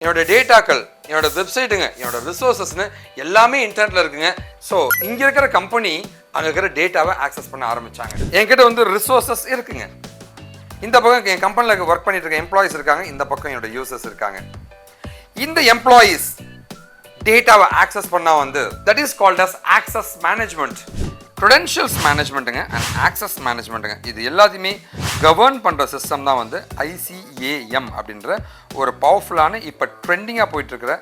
என்னோட டேட்டாக்கள், என்னோட வெப்சைட்டுங்க, என்னோட ரிசோர்ஸஸ்னு எல்லாமே இன்டர்நெட்ல இருக்குங்க. ஸோ இங்கே இருக்கிற கம்பெனி அங்கே இருக்கிற டேட்டாவை ஆக்சஸ் பண்ண ஆரம்பிச்சாங்க. என்கிட்ட வந்து ரிசோர்ஸஸ் இருக்குங்க. இந்த பக்கம் என் கம்பெனியில் ஒர்க் பண்ணிட்டு இருக்க எம்ப்ளாயிஸ் இருக்காங்க, இந்த பக்கம் என்னோட யூசர்ஸ் இருக்காங்க. இந்த எம்ப்ளாயிஸ் டேட்டாவை ஆக்சஸ் பண்ணா வந்து that is called as access management. Credentials மேனேஜ்மெண்ட்டுங்க அண்ட் ஆக்சஸ் மேனேஜ்மெண்ட்டுங்க, இது எல்லாத்தையுமே கவர்ன் பண்ணுற சிஸ்டம் தான் வந்து ICAM அப்படின்ற ஒரு பவர்ஃபுல்லான இப்போ ட்ரெண்டிங்காக போயிட்டு இருக்கிற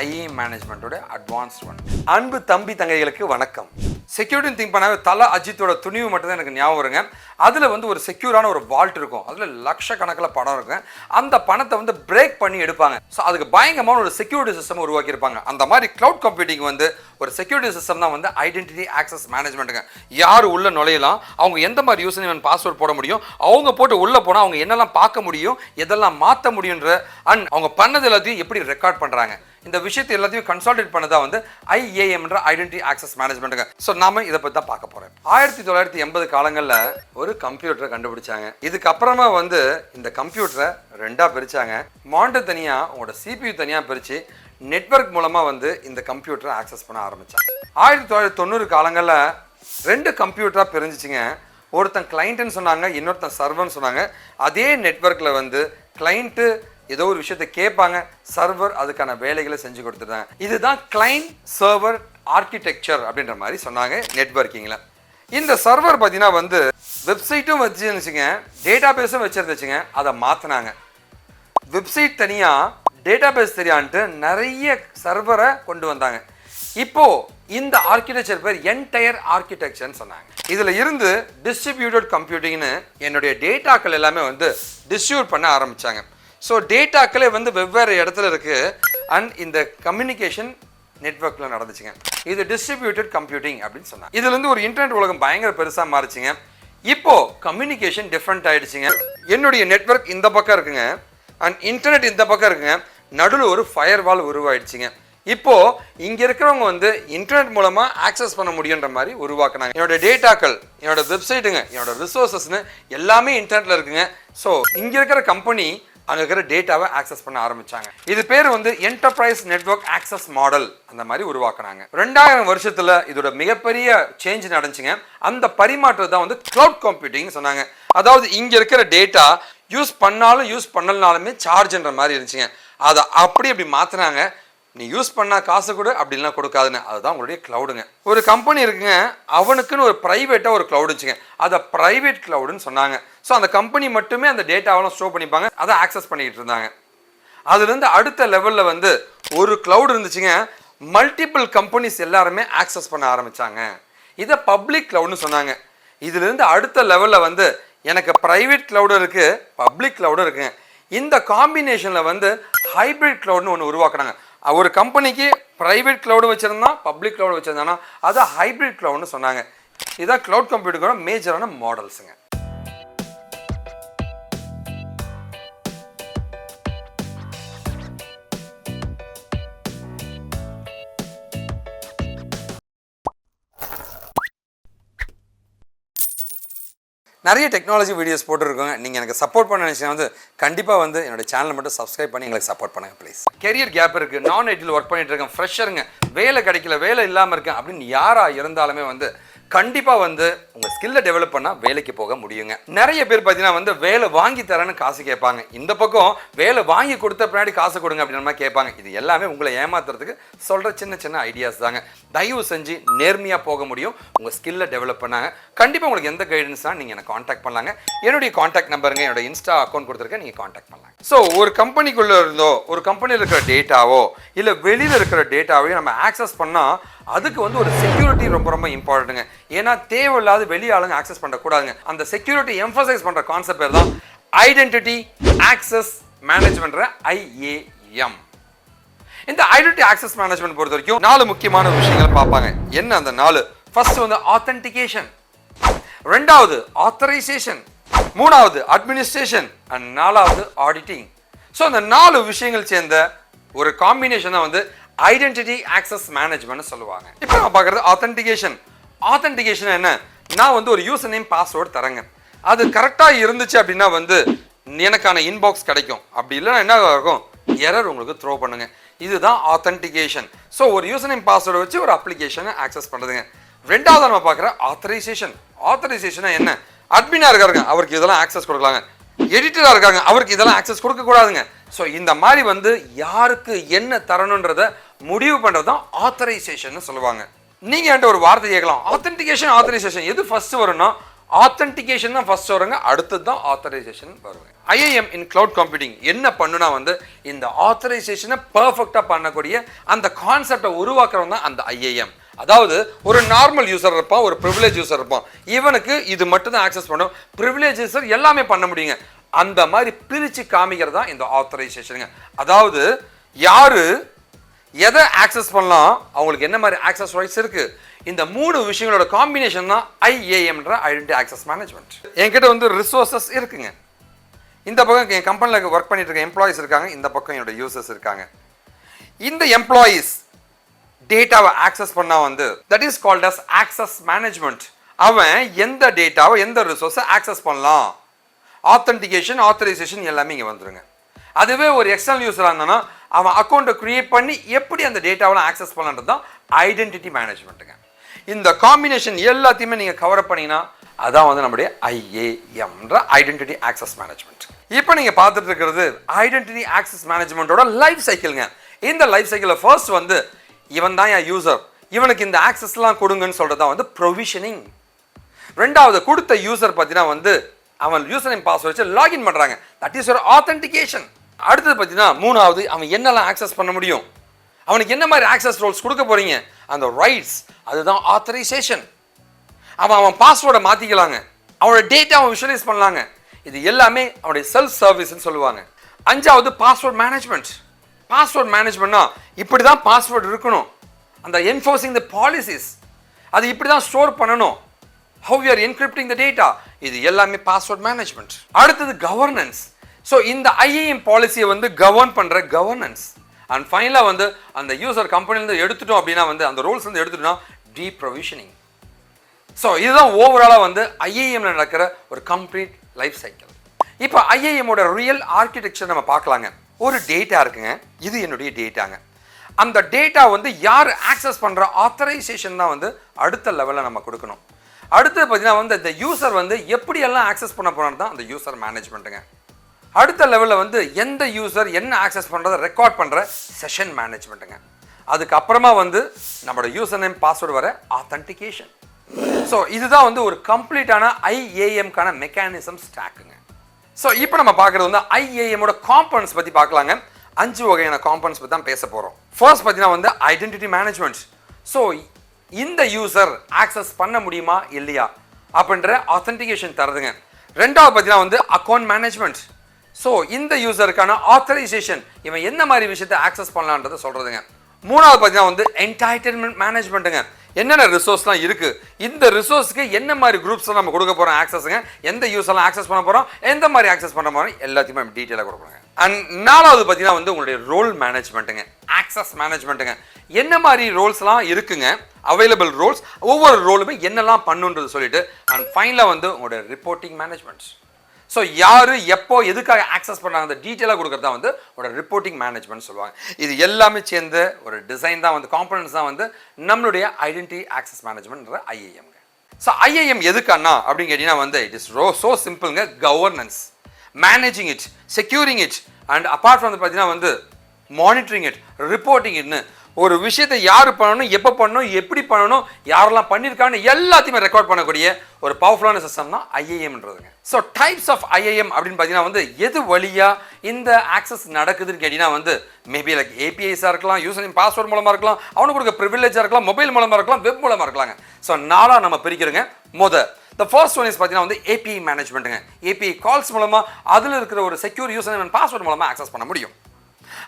IAM மேனேஜ்மெண்ட்டோட அட்வான்ஸ்ட் ஒன். அன்பு தம்பி தங்கைகளுக்கு வணக்கம். செக்யூரிட்டின்னு திங்க் பண்ணாவே தலை அஜித்தோட துணிவு மட்டும் தான் எனக்கு ஞாபகம் வருங்க. அதில் வந்து ஒரு செக்யூரான ஒரு வால்ட் இருக்கும், அதில் லட்சக்கணக்கில் பணம் இருக்கும். அந்த பணத்தை வந்து பிரேக் பண்ணி எடுப்பாங்க. ஸோ அதுக்கு பயங்கரமான ஒரு செக்யூரிட்டி சிஸ்டம் உருவாக்கியிருப்பாங்க. அந்த மாதிரி கிளவுட் கம்ப்யூட்டிங் வந்து ஒரு செக்யூரிட்டி சிஸ்டம் தான் வந்து ஐடென்டிட்டி ஆக்சஸ் மேனேஜ்மெண்ட்டுங்க. யார் உள்ள நுழையலாம், அவங்க எந்த மாதிரி யூசர் நேம் பாஸ்வேர்ட் போட முடியும், அவங்க போட்டு உள்ளே போனால் அவங்க என்னெல்லாம் பார்க்க முடியும், எதெல்லாம் மாற்ற முடியுன்ற அண்ட் அவங்க பண்ணது எல்லாத்தையும் எப்படி ரெக்கார்ட் பண்ணுறாங்க, இந்த விஷயத்தை எல்லாத்தையும் கன்சால்டேட் பண்ணதா வந்து IAM என்ற ஐடென்டிட்டி ஆக்சஸ் மேனேஜ்மெண்ட்டுங்க. ஸோ நாம இதை பற்றி தான் பார்க்க போகிறோம். 1980 காலங்களில் ஒரு கம்ப்யூட்டரை கண்டுபிடிச்சாங்க. இதுக்கப்புறமா வந்து இந்த கம்ப்யூட்டரை ரெண்டாக பிரித்தாங்க. மானிட்டர் தனியாக, உங்களோட CPU தனியாக பிரித்து நெட்வொர்க் மூலமாக வந்து இந்த கம்ப்யூட்டரை ஆக்சஸ் பண்ண ஆரம்பித்தாங்க. 1990 காலங்களில் ரெண்டு கம்ப்யூட்டராக பிரிஞ்சிச்சிங்க. ஒருத்தன் கிளைண்ட்டுன்னு சொன்னாங்க, இன்னொருத்தன் சர்வர்னு சொன்னாங்க. அதே நெட்வொர்க்கில் வந்து கிளைண்ட்டு ஏதோ ஒரு விஷயத்தை கேட்பாங்க, சர்வர் அதுக்கான வேலைகளை செஞ்சு கொடுத்துட்டாங்க. இதுதான் கிளைண்ட் சர்வர் ஆர்கிடெக்சர் அப்படின்ற மாதிரி சொன்னாங்க நெட்வொர்க்கிங்கில். இந்த சர்வர் பார்த்தீங்கன்னா வந்து வெப்சைட்டும் வச்சுருந்துச்சுங்க, டேட்டா பேஸும் வச்சுருந்துச்சுங்க. அதை மாற்றினாங்க. வெப்சைட் தனியாக, டேட்டா பேஸ் தெரியான்ட்டு நிறைய சர்வரை கொண்டு வந்தாங்க. இப்போ இந்த ஆர்கிடெக்சர் பேர் என்டையர் ஆர்கிடெக்சர்னு சொன்னாங்க. இதில் இருந்து டிஸ்ட்ரிபியூட்டட் கம்ப்யூட்டிங்னு என்னுடைய டேட்டாக்கள் எல்லாமே வந்து டிஸ்ட்ரிபியூட் பண்ண ஆரம்பித்தாங்க. ஸோ டேட்டாக்களே வந்து வெவ்வேறு இடத்துல இருக்குது அண்ட் இந்த கம்யூனிகேஷன் நெட்வொர்க்கில் நடந்துச்சுங்க. இது டிஸ்ட்ரிபியூட்டட் கம்ப்யூட்டிங் அப்படின்னு சொன்னாங்க. இதுலேருந்து ஒரு இன்டர்நெட் உலகம் பயங்கர பெருசாக மாறிச்சுங்க. இப்போது கம்யூனிகேஷன் டிஃப்ரெண்ட் ஆகிடுச்சுங்க. என்னுடைய நெட்வொர்க் இந்த பக்கம் இருக்குங்க அண்ட் இன்டர்நெட் இந்த பக்கம் இருக்குங்க. நடுவில் ஒரு ஃபயர் வால் உருவாயிடுச்சுங்க. இப்போது இங்கே இருக்கிறவங்க வந்து இன்டர்நெட் மூலமாக ஆக்சஸ் பண்ண முடியுன்ற மாதிரி உருவாக்குனாங்க. என்னோட டேட்டாக்கள், என்னோட வெப்சைட்டுங்க, என்னோட ரிசோர்ஸஸ்னு எல்லாமே இன்டர்நெட்டில் இருக்குங்க. ஸோ இங்கே இருக்கிற கம்பெனி அங்கே இருக்கிற டேட்டாவை ஆக்சஸ் பண்ண ஆரம்பிச்சாங்க. இது பேர் வந்து என்டர்பிரைஸ் நெட்வொர்க் ஆக்சஸ் மாடல் அந்த மாதிரி உருவாக்குனாங்க. 2000 வருஷத்துல இதோட மிகப்பெரிய சேஞ்ச் நடந்துச்சுங்க. அந்த பரிமாற்றம் தான் வந்து கிளவுட் கம்ப்யூட்டிங் சொன்னாங்க. அதாவது இங்க இருக்கிற டேட்டா யூஸ் பண்ணாலும் யூஸ் பண்ணலனாலுமே சார்ஜ்ன்ற மாதிரி இருந்துச்சுங்க. அதை அப்படி மாத்தினாங்க. நீ யூஸ் பண்ணா காசு கொடு, அப்படின்லாம் கொடுக்காதுன்னு. அதுதான் உங்களுடைய கிளவுடுங்க. ஒரு கம்பெனி இருக்குங்க, அவனுக்குன்னு ஒரு ப்ரைவேட்டாக ஒரு கிளவுட் வச்சுங்க, அதை ப்ரைவேட் கிளவுடுன்னு சொன்னாங்க. ஸோ அந்த கம்பெனி மட்டுமே அந்த டேட்டாவெல்லாம் ஸ்டோர் பண்ணிப்பாங்க, அதை ஆக்சஸ் பண்ணிக்கிட்டு இருந்தாங்க. அதுலேருந்து அடுத்த லெவலில் வந்து ஒரு கிளவுட் இருந்துச்சுங்க, மல்டிபிள் கம்பெனிஸ் எல்லாருமே ஆக்சஸ் பண்ண ஆரம்பித்தாங்க. இதை பப்ளிக் கிளவுட்னு சொன்னாங்க. இதுலேருந்து அடுத்த லெவலில் வந்து எனக்கு ப்ரைவேட் கிளவுடும் இருக்குது, பப்ளிக் கிளவுடும் இருக்குங்க. இந்த காம்பினேஷனில் வந்து ஹைப்ரிட் கிளவுட்னு ஒன்று உருவாக்குனாங்க. ஒரு கம்பெனிக்கு ப்ரைவேட் கிளவுடு வச்சுருந்தா, பப்ளிக் கிளவுடு வச்சுருந்தானா அதை ஹைப்ரிட் கிளவுட்னு சொன்னாங்க. இதுதான் கிளவுட் கம்ப்யூட்டிங்கோட மேஜரான மாடல்ஸுங்க. நிறைய டெக்னாலஜி வீடியோஸ் போட்டுருக்கோங்க. நீங்கள் எனக்கு சப்போர்ட் பண்ண நினச்சிங்கன்னா வந்து கண்டிப்பாக வந்து என்னோட சேனலை மட்டும் சப்ஸ்கிரைப் பண்ணி எங்களுக்கு சப்போர்ட் பண்ணுங்க ப்ளீஸ். கெரியர் கேப் இருக்குது, நான் ஐடியில் ஒர்க் பண்ணிட்டு இருக்கேன், ஃப்ரெஷருங்க, வேலை கிடைக்கல, வேலை இல்லாமல் இருக்கேன் அப்படின்னு யாராக இருந்தாலுமே வந்து கண்டிப்பாக வந்து உங்கள் ஸ்கில்லை டெவலப் பண்ணால் வேலைக்கு போக முடியுங்க. நிறைய பேர் பார்த்தீங்கன்னா வந்து வேலை வாங்கி தரேன்னு காசு கேட்பாங்க. இந்த பக்கம் வேலை வாங்கி கொடுத்த பின்னாடி காசு கொடுங்க அப்படின்ற மாதிரி கேட்பாங்க. இது எல்லாமே உங்களை ஏமாத்துறதுக்கு சொல்கிற சின்ன ஐடியாஸ் தாங்க. தயவு செஞ்சு நேர்மையாக போக முடியும். உங்கள் ஸ்கில்லை டெவலப் பண்ணாங்க கண்டிப்பாக உங்களுக்கு எந்த கைடன்ஸ்னால் நீங்கள் எனக்கு காண்டாக்ட் பண்ணலாங்க. என்னுடைய காண்டாக்ட் நம்பருங்க, என்னோட இன்ஸ்டா அக்கௌண்ட் கொடுத்துருக்கேன், நீங்கள் காண்டாக்ட் பண்ணலாம். ஸோ ஒரு கம்பெனிக்குள்ளே இருந்தோ, ஒரு கம்பெனியில் இருக்கிற டேட்டாவோ இல்லை வெளியில் இருக்கிற டேட்டாவையும் நம்ம ஆக்சஸ் பண்ணால் அதுக்கு வந்து ஒரு செக்யூரிட்டி ரொம்ப இம்பார்ட்டன்ட்டுங்க. ஏன்னா தேவையில்லாத வெளி ஆளுங்க ஆக்சஸ் பண்ணக்கூடாதுங்க. அந்த செக்யூரிட்டி எம்பசைஸ் பண்ணுற கான்செப்ட் பேர் தான் ஐடென்டிட்டி ஆக்சஸ் மேனேஜ்மெண்ட் IAM. இந்த ஐடென்டிட்டி ஆக்சஸ் மேனேஜ்மெண்ட் பொறுத்த வரைக்கும் 4 முக்கியமான விஷயங்களை பார்ப்பாங்க. என்ன அந்த 4? ஃபர்ஸ்ட் வந்து ஆத்தென்டிகேஷன், ரெண்டாவது ஆத்தரைசேஷன், மூணாவது அட்மினிஸ்ட்ரேஷன் அண்ட் நாலாவது ஆடிட்டிங். ஸோ இந்த 4 விஷயங்கள் சேர்ந்த ஒரு காம்பினேஷன் தான் வந்து ஐடென்டிட்டி ஆக்சஸ் மேனேஜ்மெண்ட் சொல்லுவாங்க. இப்போ நான் பார்க்குறது ஆத்தென்டிகேஷன். ஆத்தென்டிகேஷன் என்ன? நான் வந்து ஒரு யூசர் நேம் பாஸ்வேர்டு தரேங்க, அது கரெக்டாக இருந்துச்சு அப்படின்னா வந்து எனக்கான இன்பாக்ஸ் கிடைக்கும். அப்படி இல்லைன்னா என்ன இருக்கும், எரர் உங்களுக்கு த்ரோ பண்ணுங்க. இதுதான் ஆத்தென்டிகேஷன். ஸோ ஒரு யூசர் நேம் பாஸ்வேர்டை வச்சு ஒரு அப்ளிகேஷனை ஆக்சஸ் பண்ணுறதுங்க. ரெண்டாவது நம்ம பார்க்குற ஆத்தரைசேஷன். ஆத்தரைசேஷனா என்ன? அட்மினாக இருக்காருங்க, அவருக்கு இதெல்லாம் ஆக்சஸ் கொடுக்கலாங்க. எடிட்டராக இருக்காங்க, அவருக்கு இதெல்லாம் ஆக்சஸ் கொடுக்கக்கூடாதுங்க. ஸோ இந்த மாதிரி வந்து யாருக்கு என்ன தரணுன்றதை முடிவு பண்ணுறது தான் ஆத்தரைசேஷன் சொல்லுவாங்க. நீங்கள் என்கிட்ட ஒரு வார்த்தை கேட்கலாம், ஆத்தென்டிகேஷன் ஆத்தரைசேஷன் எது ஃபர்ஸ்ட் வரும்னா ஆத்தென்டிகேஷன் தான் ஃபர்ஸ்ட் வருங்க, அடுத்தது தான் ஆத்தரைசேஷன் வருவாங்க. ஐஏஎம் இன் கிளவுட் கம்ப்யூட்டிங் என்ன பண்ணுனா வந்து இந்த ஆத்தரைசேஷனை பர்ஃபெக்டாக பண்ணக்கூடிய அந்த கான்செப்டை உருவாக்குறவங்க தான் அந்த ஐஏஎம். அதாவது ஒரு நார்மல் யூசர் இருப்பான், ஒரு ப்ரிவிலேஜ் யூசர் இருப்பான், இவனுக்கு இது மட்டும் தான் ஆக்சஸ் பண்ணும், ப்ரிவிலேஜ் யூசர் எல்லாமே பண்ண முடியுங்க. அந்த மாதிரி பிரித்து காமிக்கிறது தான் இந்த ஆத்தரைசேஷனுங்க. அதாவது யாரு எதை ஆக்சஸ் பண்ணலாம், அவங்களுக்கு என்ன மாதிரி ஆக்சஸ் ரைட்ஸ் இருக்கு, இந்த மூணு விஷயங்களோட காம்பினேஷன் தான் ஐஏஎம்ன்ற ஐடென்டிட்டி ஆக்சஸ் மேனேஜ்மெண்ட். என்கிட்ட வந்து ரிசோர்சஸ் இருக்குங்க. இந்த பக்கம் என் கம்பெனியில் ஒர்க் பண்ணிட்டு இருக்க எம்ப்ளாயிஸ் இருக்காங்க, இந்த பக்கம் என்னோட யூசர்ஸ் இருக்காங்க. இந்த எம்ப்ளாயிஸ் டேட்டாவை ஆக்சஸ் பண்ணா வந்து that is called as access management. அவன் எந்த டேட்டாவை எந்த ரிசோர்ஸை ஆக்சஸ் பண்ணலாம், ஆத்தென்டிகேஷன் ஆத்தரைசேஷன் எல்லாமே இங்கே வந்துருங்க. அதுவே ஒரு எக்ஸ்டர்னல் யூஸராக இருந்தானா அவன் அக்கௌண்ட்டை கிரியேட் பண்ணி எப்படி அந்த டேட்டாவெல்லாம் ஆக்சஸ் பண்ணலான்றது தான் ஐடென்டிட்டி மேனேஜ்மெண்ட்டுங்க. இந்த காம்பினேஷன் எல்லாத்தையுமே நீங்கள் கவர் பண்ணிங்கன்னா அதான் வந்து நம்முடைய ஐஏஎம்ன்ற ஐடென்டிட்டி ஆக்சஸ் மேனேஜ்மெண்ட். இப்போ நீங்கள் பார்த்துட்டு இருக்கிறது ஐடென்டிட்டி ஆக்சஸ் மேனேஜ்மெண்ட்டோட லைஃப் சைக்கிள்ங்க. இந்த லைஃப் சைக்கிளில் ஃபர்ஸ்ட் வந்து இவன் தான் என் யூசர், இவனுக்கு இந்த ஆக்சஸ்லாம் கொடுங்கன்னு சொல்கிறது தான் வந்து ப்ரொவிஷனிங். ரெண்டாவது கொடுத்த யூசர் பார்த்தீங்கன்னா வந்து அவன் யூசர் நேம் பாஸ்வேர்ட் வச்சு லாகின் பண்ணுறாங்க, தட் இஸ் ஒரு ஆத்தென்டிகேஷன். அடுத்தது பார்த்தீங்கன்னா மூணாவது அவன் என்னெல்லாம் ஆக்சஸ் பண்ண முடியும், அவனுக்கு என்ன மாதிரி ஆக்சஸ் ரோல்ஸ் கொடுக்க போறீங்க, அந்த ரைட்ஸ், அதுதான் ஆத்தரைசேஷன். அவன் பாஸ்வேர்டை மாற்றிக்கலாங்க, அவனோட டேட்டாவை விஷுவலைஸ் பண்ணலாங்க, இது எல்லாமே அவனுடைய செல்ஃப் சர்வீஸ்ன்னு சொல்லுவாங்க. அஞ்சாவது பாஸ்வேர்ட் மேனேஜ்மெண்ட். பாஸ்வேர்ட் மேனேஜ்மெண்ட்னா இப்படி தான் பாஸ்வேர்ட் இருக்கணும், அந்த என்ஃபோர்சிங் த பாலிசிஸ், அது இப்படி தான் ஸ்டோர் பண்ணணும், how you are encrypting the data, இது எல்லாமே பாஸ்வேர்ட் மேனேஜ்மெண்ட். அடுத்தது கவர்னன்ஸ். ஸோ இந்த ஐஏஎம் பாலிசியை வந்து கவர்ன் பண்ணுற கவர்னன்ஸ். அண்ட் ஃபைனலாக வந்து அந்த யூசர் கம்பெனிலேருந்து எடுத்துட்டோம் அப்படின்னா வந்து அந்த ரூல்ஸ் வந்து எடுத்துட்டோம்னா டீப்ரொவிஷனிங். ஸோ இதுதான் ஓவராலாக வந்து ஐஏஎம்ல நடக்கிற ஒரு கம்ப்ளீட் லைஃப் சைக்கிள். இப்போ ஐஏஎம்மோட ரியல் ஆர்கிடெக்சர் நம்ம பார்க்கலாங்க. ஒரு டேட்டா இருக்குங்க, இது என்னுடைய டேட்டாங்க. அந்த டேட்டா வந்து யார் ஆக்சஸ் பண்ணுற ஆத்தரைசேஷன் தான் வந்து அடுத்த லெவலில் நம்ம கொடுக்கணும். அடுத்து பார்த்தீங்கன்னா வந்து இந்த யூசர் வந்து எப்படியெல்லாம் ஆக்சஸ் பண்ண போகிறான்னு தான் அந்த யூசர் மேனேஜ்மெண்ட்டுங்க. அடுத்த லெவலில் வந்து எந்த யூசர் என்ன ஆக்சஸ் பண்ணுறதை ரெக்கார்ட் பண்ணுற செஷன் மேனேஜ்மெண்ட்டுங்க. அதுக்கப்புறமா வந்து நம்மளோட யூசர் நேம் பாஸ்வேர்டு வர ஆத்தென்டிகேஷன். ஸோ இதுதான் வந்து ஒரு கம்ப்ளீட்டான ஐஏஎம்கான மெக்கானிசம் ஸ்டாக்குங்க. ஸோ இப்போ நம்ம பார்க்குறது வந்து ஐஏஎம்மோட காம்பனன்ட்ஸ் பற்றி பார்க்கலாங்க. 5 வகையான காம்பனன்ட்ஸ் பற்றி தான் பேச போகிறோம். ஃபர்ஸ்ட் பார்த்தீங்கன்னா வந்து ஐடென்டிட்டி மேனேஜ்மெண்ட். ஸோ இந்த யூசர் ஆக்சஸ் பண்ண முடியுமா இல்லையா அப்படின்ற ஆத்தென்டிகேஷன் தருதுங்க. ரெண்டாவது பார்த்தீங்கன்னா வந்து அக்கௌண்ட் மேனேஜ்மெண்ட். ஸோ இந்த யூசருக்கான ஆத்தரைசேஷன், இவன் என்ன மாதிரி விஷயத்தை ஆக்சஸ் பண்ணலான்றதை சொல்கிறதுங்க. மூணாவது பார்த்தீங்கன்னா வந்து என்டைட்டில்மெண்ட் மேனேஜ்மெண்ட்டுங்க. என்னென்ன ரிசோர்ஸ்லாம் இருக்குது, இந்த ரிசோர்ஸ்க்கு என்ன மாதிரி குரூப்ஸ்லாம் நம்ம கொடுக்க போகிறோம் ஆக்சஸுங்க, எந்த யூஸர்லாம் ஆக்சஸ் பண்ண போகிறோம், எந்த மாதிரி ஆக்சஸ் பண்ண போகிறோம், எல்லாத்தையுமே டீட்டெயிலாக கொடுக்குறோங்க. அண்ட் நாலாவது பார்த்தீங்கன்னா வந்து உங்களுடைய ரோல் மேனேஜ்மெண்ட்டுங்க, ஆக்சஸ் மேனேஜ்மெண்ட்டுங்க. என்ன மாதிரி ரோல்ஸ்லாம் இருக்குங்க, அவைலபிள் ரோல்ஸ், ஒவ்வொரு ரோலுமே என்னெல்லாம் பண்ணுன்றது சொல்லிட்டு. அண்ட் ஃபைனலாக வந்து உங்களுடைய ரிப்போர்ட்டிங் மேனேஜ்மெண்ட். ஸோ யார் எப்போ எதுக்காக ஆக்சஸ் பண்ணாங்க அந்த டீட்டெயிலாக கொடுக்குறது தான் வந்து ஒரு ரிப்போர்ட்டிங் மேனேஜ்மெண்ட் சொல்லுவாங்க. இது எல்லாமே சேர்ந்த ஒரு டிசைன் தான் வந்து காம்பனன்ட்ஸ் தான் வந்து நம்மளுடைய ஐடென்டிட்டி ஆக்சஸ் மேனேஜ்மெண்ட்ன்ற ஐஏஎம். ஸோ ஐஏஎம் எதுக்கானா அப்படின்னு கேட்டிங்கன்னா வந்து இட் இஸ் ஸோ சிம்பிளுங்க. Governance, managing it, securing it, and apart from பார்த்தீங்கன்னா வந்து மானிட்டரிங் இட், ரிப்போர்ட்டிங் இட்னு ஒரு விஷயத்தை யார் பண்ணணும், எப்போ பண்ணணும், எப்படி பண்ணணும், யாரெல்லாம் பண்ணியிருக்கான்னு எல்லாத்தையுமே ரெக்கார்ட் பண்ணக்கூடிய ஒரு பவர்ஃபுல்லான சிஸ்டம் தான் ஐஏஎம்ன்றதுங்க. ஸோ டைப்ஸ் ஆஃப் ஐஏஎம் அப்படின்னு பார்த்தீங்கன்னா வந்து எது வழியாக இந்த ஆக்சஸ் நடக்குதுன்னு கேட்டிங்கன்னா வந்து மேபி லைக் ஏபிஐஸாக இருக்கலாம், யூசர் நேம் பாஸ்வேர்ட் மூலமாக இருக்கலாம், அவனுக்கு கொடுக்க ப்ரிவிலேஜாக இருக்கலாம், மொபைல் மூலமாக இருக்கலாம், வெப் மூலமாக இருக்கலாங்க. ஸோ நாளாக நம்ம பிரிக்கிறோங்க. The first one is பார்த்தீங்கன்னா வந்து ஏபிஐ மேனேஜ்மெண்ட்டுங்க. ஏபிஐ கால்ஸ் மூலமாக அதில் இருக்கிற ஒரு செக்யூர் யூசர் நேம் பாஸ்வேர்ட் மூலமாக ஆக்சஸ் பண்ண முடியும்.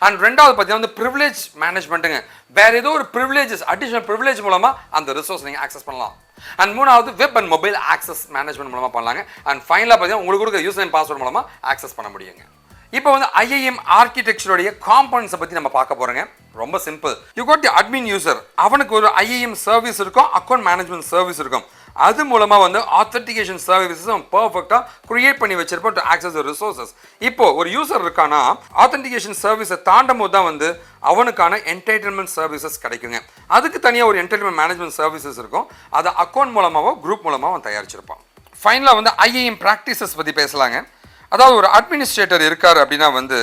அண்ட் ரெண்டாவது பார்த்தீங்கன்னா வந்து ப்ரிவிலேஜ் மேனேஜ்மெண்ட்டுங்க. வேற ஏதோ ஒரு ப்ரிவிலேஜஸ், அடிஷனல் ப்ரிவிலேஜ் மூலமாக அந்த ரிசோர்ஸ் நீங்கள் ஆக்சஸ் பண்ணலாம். அண்ட் மூணாவது web and mobile access management மூலமாக பண்ணலாங்க. அண்ட் ஃபைனலாக பார்த்தீங்கன்னா உங்களுக்கு கொடுக்குற யூசர் நேம் பாஸ்வேர்ட் மூலமாக ஆக்சஸ் பண்ண முடியுங்க. இப்போ வந்து ஐஏஎம் ஆர்கிடெக்சருடைய காம்பனன்ட்ஸை பற்றி நம்ம பார்க்க போகிறோங்க. ரொம்ப simple. You got the admin user, அவனுக்கு ஒரு ஐஏஎம் சர்வீஸ் இருக்கும், அக்கௌண்ட் மேனேஜ்மெண்ட் சர்வீஸ் இருக்கும். அது மூலமா வந்து ஆத்தென்டிகேஷன் சர்வீசஸும் பர்ஃபெக்டாக கிரியேட் பண்ணி வச்சிருப்போம் டு ஆக்சஸ் த ரிசோர்சஸ். இப்போ ஒரு யூசர் இருக்கானா ஆத்தென்டிகேஷன் சர்வீஸை தாண்டும் போது தான் வந்து அவனுக்கான என்டைட்டில்மெண்ட் சர்வீசஸ் கிடைக்குங்க. அதுக்கு தனியாக ஒரு என்டைட்டில்மெண்ட் மேனேஜ்மெண்ட் சர்வீசஸ் இருக்கும். அதை அக்கௌண்ட் மூலமாவோ குரூப் மூலமாக அவன் தயாரிச்சிருப்பான். ஃபைனலாக வந்து IAM ப்ராக்டிசஸ் பற்றி பேசலாங்க. அதாவது ஒரு அட்மினிஸ்ட்ரேட்டர் இருக்கார் அப்படின்னா வந்து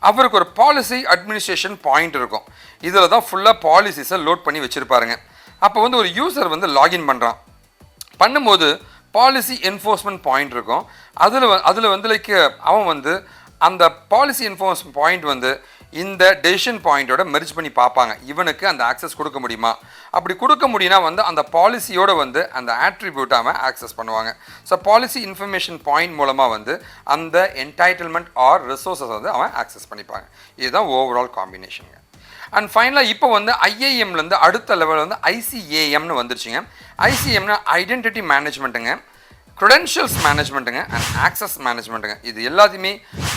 அவருக்கு ஒரு பாலிசி அட்மினிஸ்ட்ரேஷன் பாயிண்ட் இருக்கும். இதில் தான் ஃபுல்லாக பாலிசிஸை லோட் பண்ணி வச்சுருப்பாருங்க. அப்போ வந்து ஒரு யூசர் வந்து லாகின் பண்ணும்போது பாலிசி என்ஃபோர்ஸ்மெண்ட் பாயிண்ட் இருக்கும். அதில் வந்து லைக் அவன் வந்து அந்த பாலிசி என்ஃபோர்ஸ்மெண்ட் பாயிண்ட் வந்து இந்த டெசிஷன் பாயிண்டோட மெர்ஜ் பண்ணி பார்ப்பாங்க. இவனுக்கு அந்த ஆக்சஸ் கொடுக்க முடியுமா? அப்படி கொடுக்க முடியும்னா வந்து அந்த பாலிசியோட வந்து அந்த ஆட்ரிபியூட்டை அவன் ஆக்சஸ் பண்ணுவாங்க. ஸோ பாலிசி இன்ஃபர்மேஷன் பாயிண்ட் மூலமாக வந்து அந்த என்டைட்டில்மெண்ட் ஆர் ரிசோர்ஸஸ் வந்து அவன் ஆக்சஸ் பண்ணிப்பாங்க. இதுதான் ஓவரால் காம்பினேஷனுங்க. அண்ட் ஃபைனலாக இப்போ வந்து IAMலேருந்து அடுத்த லெவல் வந்து ICAMனு வந்துருச்சுங்க. ICAMனா ஐடென்டிட்டி மேனேஜ்மெண்ட்டுங்க, க்ரெடென்ஷியல்ஸ் மேனேஜ்மெண்ட்டுங்க அண்ட் ஆக்சஸ் மேனேஜ்மெண்ட்டுங்க. இது எல்லாத்தையுமே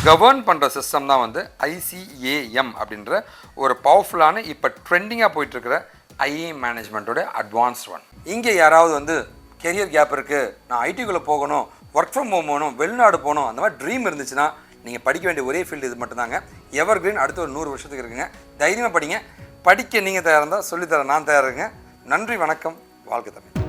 கவர்ன் பண்ணுற சிஸ்டம் தான் வந்து ICAM அப்படின்ற ஒரு பவர்ஃபுல்லான இப்போ ட்ரெண்டிங்காக போயிட்டுருக்கிற IAM மேனேஜ்மெண்ட்டோட அட்வான்ஸ்ட் ஒன். இங்கே யாராவது வந்து கெரியர் கேப் இருக்குது, நான் ஐடிக்குள்ளே போகணும், ஒர்க் ஃப்ரம் ஹோம் போகணும், வெளிநாடு போகணும், அந்த மாதிரி ட்ரீம் இருந்துச்சுன்னா நீங்கள் படிக்க வேண்டிய ஒரே ஃபீல்டு இது மட்டும்தாங்க. எவர் கிரீன் அடுத்த ஒரு 100 வருஷத்துக்கு இருக்குங்க. தைரியமாக படிங்க. படிக்க நீங்கள் தயாராக இருந்தால் சொல்லித்தர நான் தயாராக இருக்கேன். நன்றி, வணக்கம், வாழ்க்கை தமிழ்.